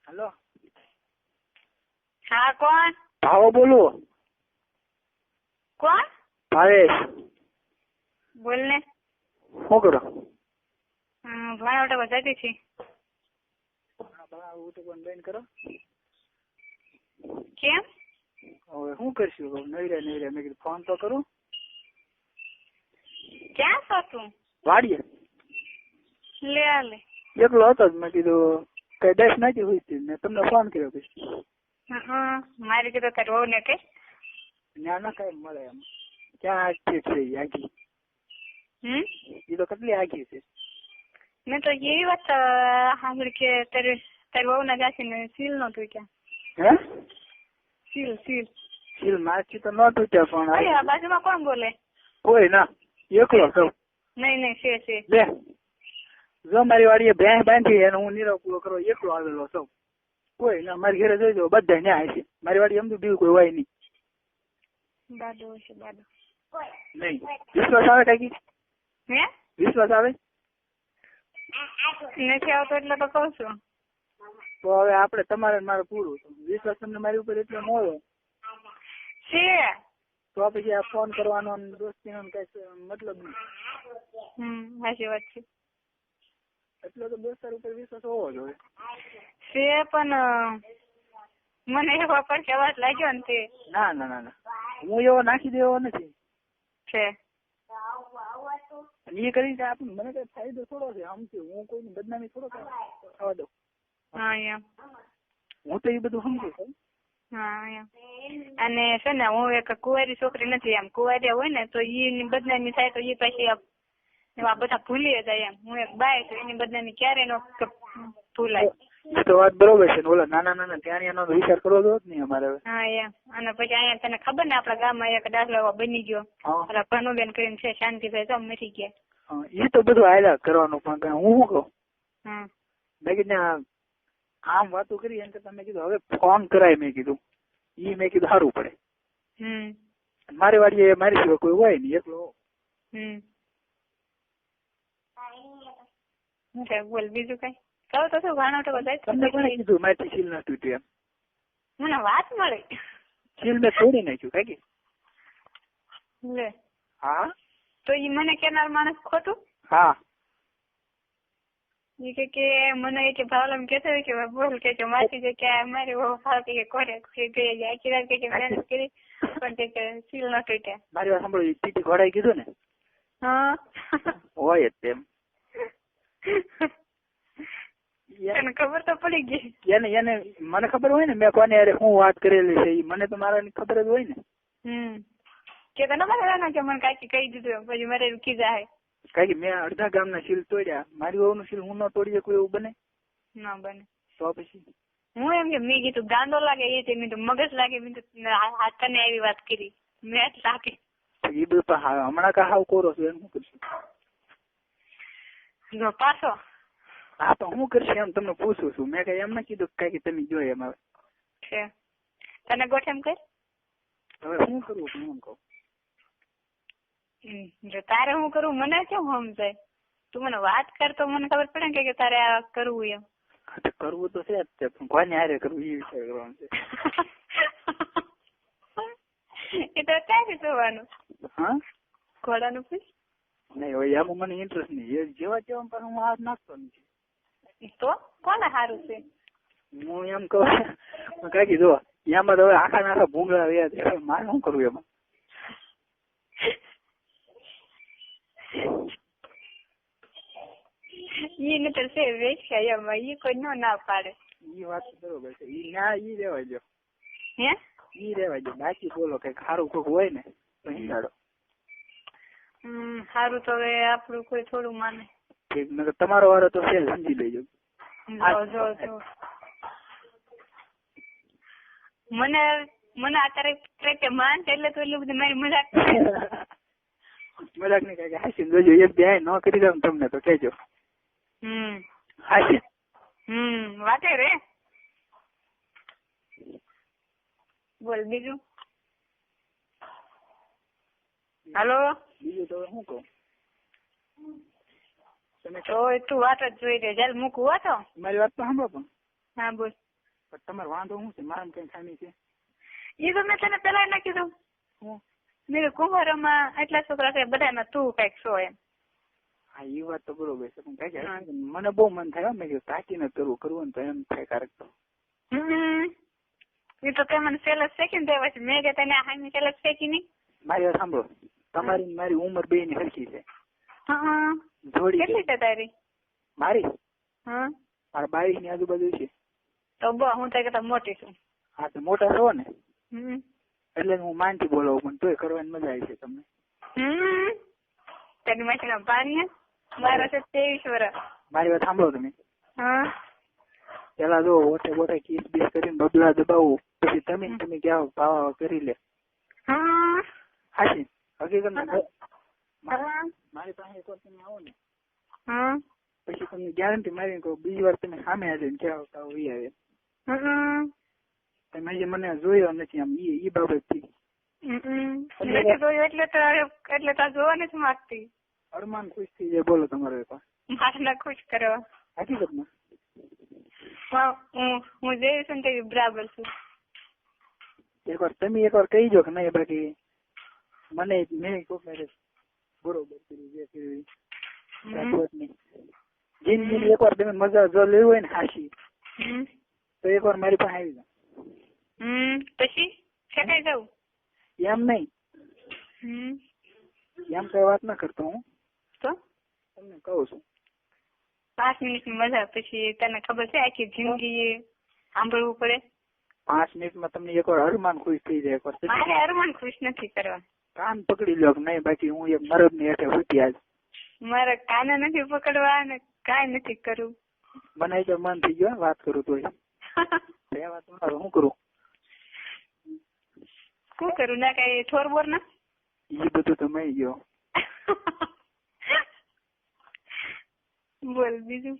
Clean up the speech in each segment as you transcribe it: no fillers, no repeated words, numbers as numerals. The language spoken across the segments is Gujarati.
हेलो हाँ कौन भाव बोलो कौन भावेश बोलने શું કરો ભાણા બતાતી थी બેન કરો કેમ હવે શું કરશું નવરા મેં કીધું ફોન તો કરું ક્યાં છો તું વાડીએ લે આ લે એકલો હતો જ મેં કીધું કઈ ડેશ નાખી હોય હતી મેં તમને ફોન કર્યો પછી મારી કીધું તારી વહુ ને કે ત્યાં ના કઈ મળે એમ ક્યાં આગી છે આગી એ તો કેટલી આગી છે મેં તો એવી વાત સાંભળી કે તારી વહુ ના જાસી ને સીલ નો તૂટ્યા હે સીલ સીલ સીલ મારથી તો ન તૂટ્યા પણ અરે બાજુમાં કોણ બોલે કોઈ ના એકલો છું નહીં છે લે જો મારી વાડીએ ભેંસ બાંધી અને હું નીરવ પૂરો કરો એકલો આવેલો છું કોઈ ના મારી ઘરે જોઈજો બધા ન્યાય છે મારી વાડી એમ તો બીજું કોઈ હોય નહીં બાદો છે બાદો નહીં વિશ્વાસ આવે કાકી હે વિશ્વાસ આવે નથી આવતો એટલે તો કઉ છું તો હવે આપણે તમારે મારે પૂરું વિશ્વાસ તમને મારી ઉપર એટલો ન હોય છે તો પછી આ ફોન કરવાનો દોસ્તીનો કઈ મતલબ નહીં સાચી વાત છે એટલો તો દોસ્તાર ઉપર વિશ્વાસ હોવો જોઈએ છે પણ મને એવો પડકે વાત લાગ્યો ને તે ના ના ના ના હું એવો નાખી દેવો નથી છે અને એ કરી આપણને મને કઈ ફાયદો થોડો છે સમજુ હું કોઈની બદનામી થોડો થવા દઉં હા એમ હું તો એ બધું સમજુ છું હા એમ અને છે ને હું એક કુંવારી છોકરી નથી એમ કુંવારી હોય ને તો એની બદનામી થાય તો એ પછી એવા બધા ભૂલી જાય એમ હું એક બાય છું એની બદનામી ક્યારે નો ભૂલાય એ તો વાત બરોબર છે ને ઓલા નાના ત્યાં એનો વિચાર કરવો જોઈએ જ નહીં અમારે હા એમ અને પછી અહીંયા તને ખબર ને આપડા ગામમાં એક દાખલો એવો બની ગયો ઓલા ભનુબેન કરીને છે શાંતિભાઈ તો મરી ગયા એ તો બધું હાલ્યા કરવાનું પણ હું શું કહું મેં કીધું આમ વાતો કરી એમ કરતા મેં કીધું હવે ફોન કરાય મેં કીધું ઈ મેં કીધું સારું પડે મારી વાડીએ મારી સિવાય કોઈ હોય નહીં એકલો બોલ બીજું કઈ કહો તો શું ભાણો તો બધા તમને કોને કીધું મારી સીલ ના તૂટ્યું એમ મને વાત મળી સીલ મેં તોડી નાખ્યું કાકી લે હા તો ઈ મને કેનાર માણસ ખોટું હા એ કે મને કે ભાવલમ કેતો કે બોલ કે માસી છે કે મારી બહુ ભાવ કે કોરે કે જાય આખી રાત કે મહેનત કરી પણ કે સીલ ન તૂટ્યા મારી વાત સાંભળો ટીટી ઘોડાઈ કીધું ને હા હોય જ તેમ એને ખબર તો પડી ગઈ એને મને ખબર હોય ને મેં કોને અરે હું વાત કરેલી છે મને તો મારા ખબર જ હોય ને કે તને મારા કે મને કાકી કહી દીધું પછી મારે રૂકી જાય કારણ કે મેં અડધા ગામના સીલ તોડ્યા મારી વહુનું સીલ હું ન તોડીએ કોઈ એવું બને ના બને તો પછી હું એમ કે મેં કીધું ગાંડો લાગે એ છે મેં તો મગજ લાગે મેં તો તને આવી વાત કરી મેં લાગે એ બધું હમણાં કા હાવ કોરો છું એમ શું કરશું પાછો હા તો હું કરશે એમ તમને પૂછું છું મેં કઈ એમ ના કીધું કઈ તમે જોઈ એમ હવે તને ગોઠ એમ કર હવે શું કરવું હું એમ કહું જો તારે હું કરું મને કેમ સમજાય તું મને વાત કર તો મને ખબર પડે ને કે તારે આ કરવું એમ કરવું તો છે જ તે પણ કોને હારે કરવું એ વિચાર કરવાનું છે એ તો ક્યારે જોવાનું હા ઘોડાનું પૂછ નહીં હવે એમાં મને ઇન્ટરેસ્ટ નહીં એ જેવા જેવા પણ હું હાથ નાખતો નથી તો કોને સારું છે હું એમ કહું કાકી જો એમાં તો હવે આખા નાખા ભૂંગળા રહ્યા છે મારે શું કરવું એમાં ઈ ને તો છે વેચ્યા એમાં ઈ કોઈ ના પાડે ઈ વાત બરોબર છે ઈ ના ઈ રેવા દો હે ઈ રેવા દો બાકી બોલો કઈ ખારું કોક હોય ને તો હિંડાડો સારું તો હવે આપણું કોઈ થોડું માને ઠીક મેં તમારો વારો તો છે સમજી લેજો જો મને અત્યારે માન એટલે તો એટલું બધું મારી મજાક મજાક નહીં કઈ હાસી જોજો એક બે ન કરી દઉં તમને તો કેજો હાસી વાતે રે બોલ બીજું હાલો બીજું તો શું કહું તમે તો તું વાત જ જોઈ દે જયારે મૂકવું હતો મારી વાત તો સાંભળો પણ હા બોલ પણ તમારે વાંધો શું છે? મારામાં કઈ ખામી છે? એ તો મેં તને પેલા ના કીધું. મેં કુંભારોમાં એટલા છોકરા છે, બધામાં તું કઈક છો એમ. હા એ વાત તો બરોબર છે, પણ મને બહુ મન થાય મેં કીધું તાકીને કરવું ને તો એમ થાય કારક તો. એ તો તે મને સેલસ શેકી ને પછી મેં કે તને હામી સેલસ શેકી નહીં. મારી વાત સાંભળો, તમારી મારી ઉંમર બે ની હરખી છે. જોડી કેટલી છે તારી? મારી મારા 22 ની આજુબાજુ છે. તો બહુ હું તો કહેતા મોટી છું. હા તો મોટા છો ને એટલે હું માનથી બોલાવું, પણ તોય કરવાની મજા આવી છે તમને. તેની માસીના પાણી મારા છે 23 વર્ષ. મારી વાત સાંભળો તમે. પેલા જો ઓઠે બોઠે કિસ બીસ કરીને બબલા દબાવું, પછી તમે ક્યાં ભાવ કરી લે. હાચી હકીકત મારી પાસે એક વાર તમે આવો ને પછી તમને ગેરંટી મારી કહું, બીજી વાર તમે સામે આવીને ક્યાં ભાવ વી આવે. તમે જે મને જોયો નથી આમ ઈ બાબત થી. એટલે તો જોવા નથી માંગતી. અરમાન ખુશ થઈ જાય. બોલો તમારે મારે ખુશ કરવા. હકીકતમાં હું જેવી છું ને બરાબર છું. તમે એકવાર કહી દો કે નહીં, બાકી મને મેં બરોબર કર્યું જે કર્યું જિંદગી એકવાર તમે મજા જો લેવી હોય ને હાશી તો એકવાર મારી પાસે આવી જાવ. પછી શેકાઈ જવું એમ નહીં, એમ કઈ વાત ના કરતો હું તો તમને કહું છું 5 મિનિટની મજા. પછી તને ખબર છે આખી જિંદગી સાંભળવું પડે. 5 મિનિટમાં તમને એકવાર અરમાન ખુશ થઈ જાય. મારે અરમાન ખુશ નથી કરવા. કાન પકડી લો કે નહીં, બાકી હું એક મરદ ની હેઠે ફૂટી આજ. મારે કાને નથી પકડવા ને કાંઈ નથી કરવું. મને તો મન થઈ ગયો વાત કરું તો શું કરું? શું કરું? ના કઈ ઠોર બોર ના એ બધું તો મળી ગયો. બોલ બીજું.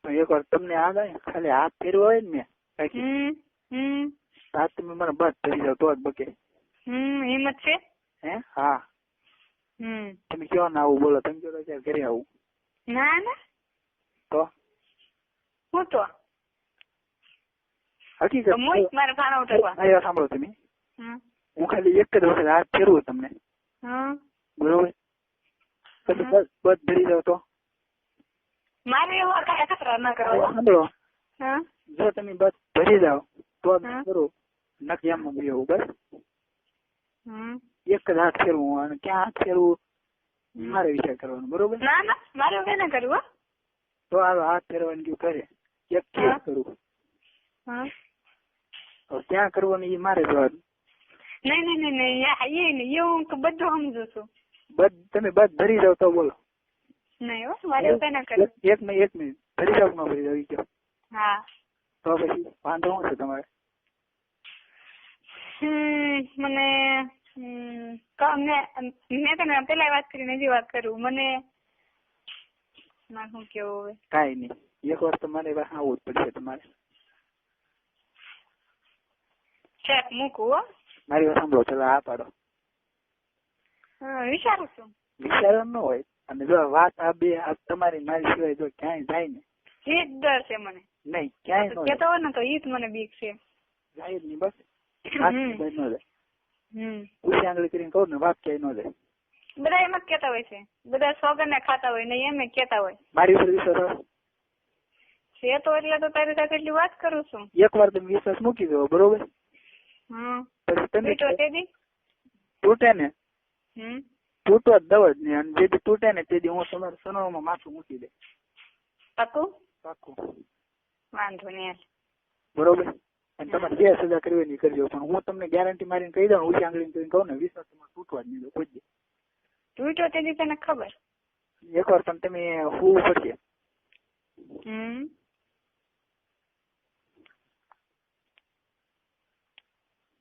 એક વાર તમને આ જાય ખાલી હાથ ફેરવો હોય ને મેં હાથ તમે મને બસ કરી જાવ તો જ બકે. હિંમત છે હે? હા. તમે કયો ના આવું બોલો, તમે કયો ત્યારે ઘરે આવું. ના ના તો હું તો હકીકત મારે ભાણા ઉઠવા. સાંભળો તમે, હું ખાલી એક જ વખત હાથ ફેરવું તમને બરોબર, પછી બસ ભરી જાવ તો મારે એવા કઈ કચરા ના કરવા. સાંભળો, જો તમે બસ ભરી જાવ તો કરું, નક્કી એમ એવું બસ એક જ હાથ ફેરવું. અને ક્યાં હાથ ફેરવું મારે વિચાર કરવાનો બરોબર. ના ના મારે કઈ ના કરવું. તો હાલો હાથ ફેરવાની ગયું કરે એક કેસ કરું ક્યાં કરવાનું એ મારે જોવાનું. નહીં હું બધું સમજુ છું. તમે બસ ભરી જાવ તો બોલો. નહીં હો મારે કઈ ના કરવું. એક મિનિટ ભરી જાવ ન ભરી જાવ એ કયો. હા તો પછી વાંધો શું છે તમારે? મને મેં તને પેલા વાત કરીને હજી વાત કરું. મને શું કેવું? કાંઈ નહીં, એક વાર તમારે આવવું જ પડશે તમારે. ચેક મૂકવું હો. મારી વાત સાંભળો, ચલો આ પાડો. વિચારું છું. વિચાર ન હોય, અને જો વાત આ બે તમારી મારી સિવાય જો ક્યાંય જાય ને એ જ ડર છે મને. નહીં ક્યાંય કેતો હોય ને તો ઈ જ મને બીક છે. જાય જ નહીં બસ. ન જાય ઉછી આંગળી કરીને કહું ને વાત ક્યાંય ન જાય. બધા એમ જ કેતા હોય છે, બધા સોગન ને ખાતા હોય ને એમ કેતા હોય. મારી ઉપર વિશ્વાસ છે તો એટલે તો તારી સાથે એટલી વાત કરું છું. એક વાર તમે વિશ્વાસ મૂકી દો બરોબર, પછી તમે તૂટે ને તૂટવા જ દવ જ નહીં, અને જેથી તૂટે ને તેથી હું તમારા સનોમાં માથું મૂકી દે. પાકું? પાકું. વાંધો નહીં બરોબર. અને તમારે જે સજા કરવી એની કરજો, પણ હું તમને ગેરંટી મારીને કહી દઉં, ઉછી આંગળી કરીને કહું ને વિશ્વાસ તમારે તૂટવા જ નહીં દો કોઈ. તૂટ્યો તેથી તને ખબર. એક વાર પણ તમે હોવું પડશે.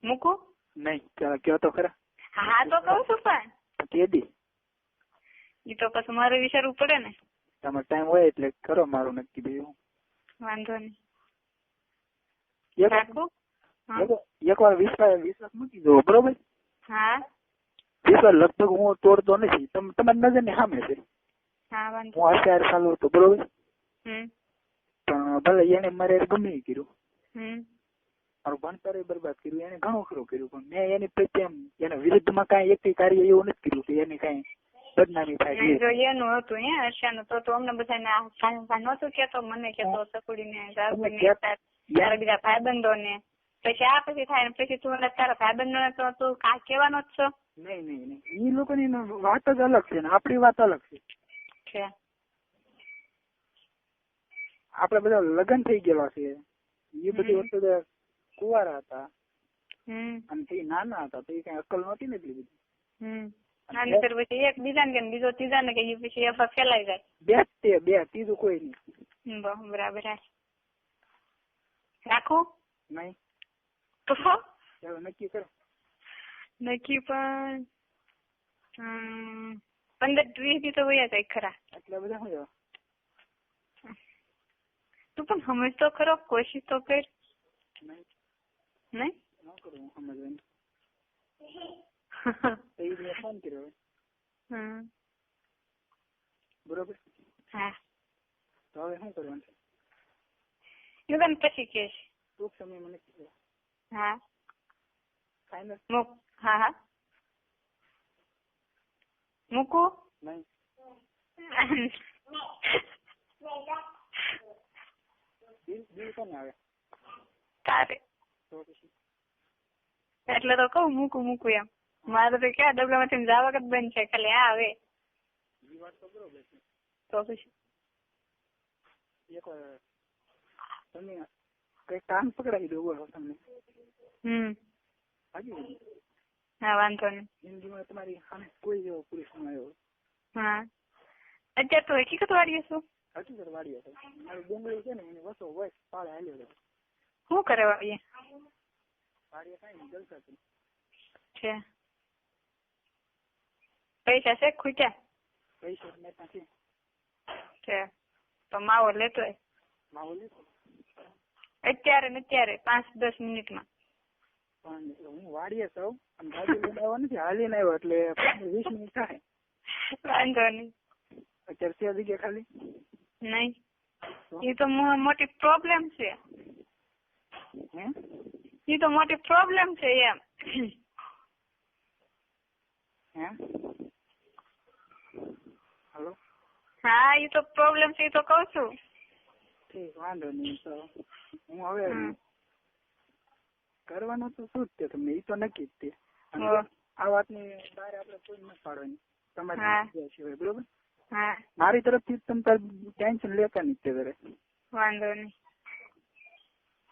મૂકું? નહીં કયો તો ખરા. હા તો કહું છું પણ કેદી એ તો પછી મારે વિચારવું પડે ને. તમારે ટાઈમ હોય એટલે કરો મારું નક્કી ભાઈ. વાંધો નહીં. એક વાર વિશ્વાસ મૂકી દો બરોબર. હા વિશ્વાસ લગભગ હું તોડતો નથી, તમારી નજર ની સામે છે. હું અત્યારે ચાલુ હતો બરોબર, પણ ભલે એને મારે ગમે કર્યું મારું ભણતર બરબાદ કર્યું, એને ઘણું ખરું કર્યું, પણ મેં એની પ્રત્યે એમ એના વિરુદ્ધમાં કાંઈ એક કાર્ય એવું નથી કર્યું કે એને કાંઈ બદનામી થાય. જો એનું હતું હર્ષાનું તો અમને બધાને નહોતું કેતો, મને કેતો સકુડીને તારા બીજા ભાઈબંધો ને, પછી આ પછી થાય ને પછી તું તારા ભાઈબંધો ને તો તું કા કહેવાનો જ છો? નહીં નહીં નહીં, એ લોકોની વાત જ અલગ છે ને આપણી વાત અલગ છે. આપડે બધા લગ્ન થઈ ગયેલા છે, એ બધી વસ્તુ કુંવારા હતા અને તે નાના હતા તો એ કઈ અક્કલ નહોતી ને એટલી બધી. પછી એક બીજા ને કે બીજો ત્રીજા ને કે પછી એ ફેલાઈ જાય. બે ત્રીજું કોઈ નહીં. બરાબર. રાખું નહીં તો ચાલો નક્કી કરો. નક્કી પણ 15-20 દી તો વયા જાય ખરા. એટલા બધા શું જવા? તું પણ સમજ તો ખરો, કોશિશ તો કર. નહીં ન કરું સમજવાની. ફોન કર્યો બરોબર. હા તો હવે શું કરવાનું છે? એ તને પછી કહેશ. ટૂંક સમય મને કીધું. હા ફાઇનલ. હા મૂકું નહીં. બિલ કોને આવે? તારે. તો પછી એટલે તો કહું મૂકું એમ. મારે તો ક્યાં ડબલામાંથી જવા જ બંધ છે, ખાલી આ આવે. એ વાત તો બરોબર છે. તો પછી એક તમે કઈ કામ પકડાવી દો બોલો તમને. હાજી. હા વાંધો નહીં. જિંદગીમાં તમારી સામે કોઈ એવો પુરુષ ન આવ્યો. હા અત્યારે તો હકીકત વાળીએ છું. હકીકત વાળીએ છે. મારી ડુંગળી છે ને એની વસો વસ પાળે હાલ્યો શું કરે વાળીએ? વાળીએ કઈ નહીં, જલસા છે. પૈસા છે ખૂટ્યા? પૈસા મેં ત્યાં છે તો માવો લેતો હોય. માવો લેતો અત્યારે 5-10 મિનિટમાં. પણ હું વાડીએ સૌ અને ગાડી લઈને આવ્યો નથી, હાલીને આવ્યો એટલે 15-20 મિનિટ થાય. વાંધો નહીં. અત્યારે છે જગ્યા ખાલી? નહીં, એ તો મોટી પ્રોબ્લેમ છે. એ તો મોટી પ્રોબ્લેમ છે એમ. હેલો. હા એ તો પ્રોબ્લેમ છે, એ તો કહું છું. ઠીક, વાંધો નહીં. તો હું હવે કરવાનું તો શું જ તે તમને, એ તો નક્કી જ તે. આ વાતની બહાર આપણે કોઈ નથી પાડવાની તમારી સિવાય, બરોબર? હા મારી તરફથી તમે ટેન્શન લેતા નહીં તે ઘરે. વાંધો નહીં.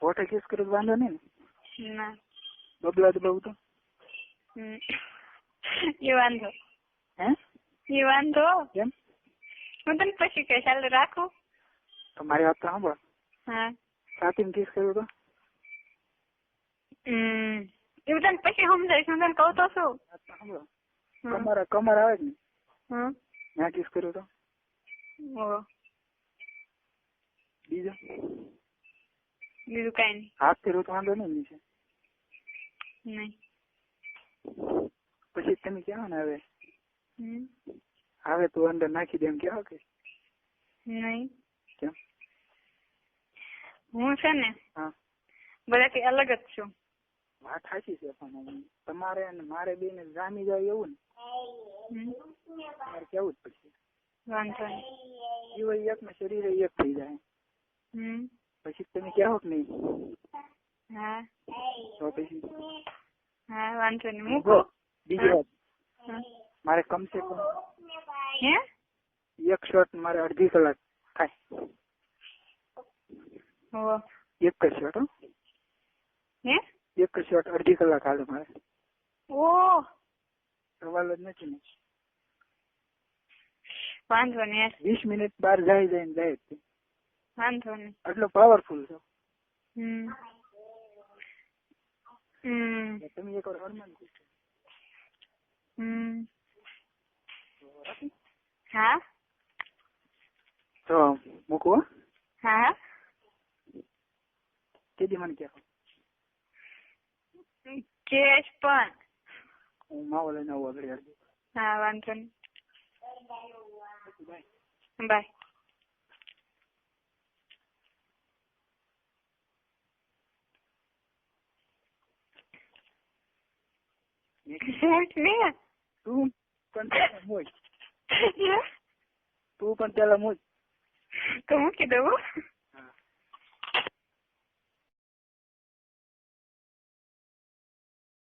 હોટે કેસ કરો વાંધો નહીં ને? ના. બબલા તો બહુ તો એ વાંધો. એ વાંધો કેમ? હું તને પછી કહીશ. ચાલ રાખું. તમારી વાત તો સાંભળો. હા સાથી કેસ કર્યો તો એવું તને પછી સમજાઈશ. હું તને કહું તો શું? સાંભળો, કમર આવે જ ને ત્યાં કેસ કર્યો તો. બીજું કઈ નહીં. હાથ થી રોજ વાંધો નહીં નીચે. નહીં પછી તમે કહો ને હવે તું અંદર નાખી દે એમ કહો કે નહીં? કેમ? હું છે ને બધાથી અલગ જ છું. વાત સાચી છે, પણ તમારે અને મારે બે ને જામી જાય એવું ને તમારે કેવું જ પછી. વાંધો નહીં. જીવ એક ને શરીર એક થઈ જાય. પછી તમે કહો કે નહીં? હા તો પછી હા વાંધો નહીં. મૂકો. બીજી વાત, મારે કમસે કમ એક શોટ મારે અડધી કલાક થાય. એક જ શોટ. એક જ શોટ અડધી કલાક હાલે મારે. સવાલ જ નથી ને. વાંધો નહીં. 20 મિનિટ બહાર જાય ને જાય. વાંધો નહીં. એટલો પાવરફુલ છો તમે. એક વાર હરમાન હા તો મૂકવો. હા કેદી મને કહો કેશ પણ હું માવો લઈને આવું આગળ. હા વાંધો નહીં. બાય. મૂક ને તું પણ પેલા મૂક. તું પણ પેલા મૂક. તો મૂકી દઉં.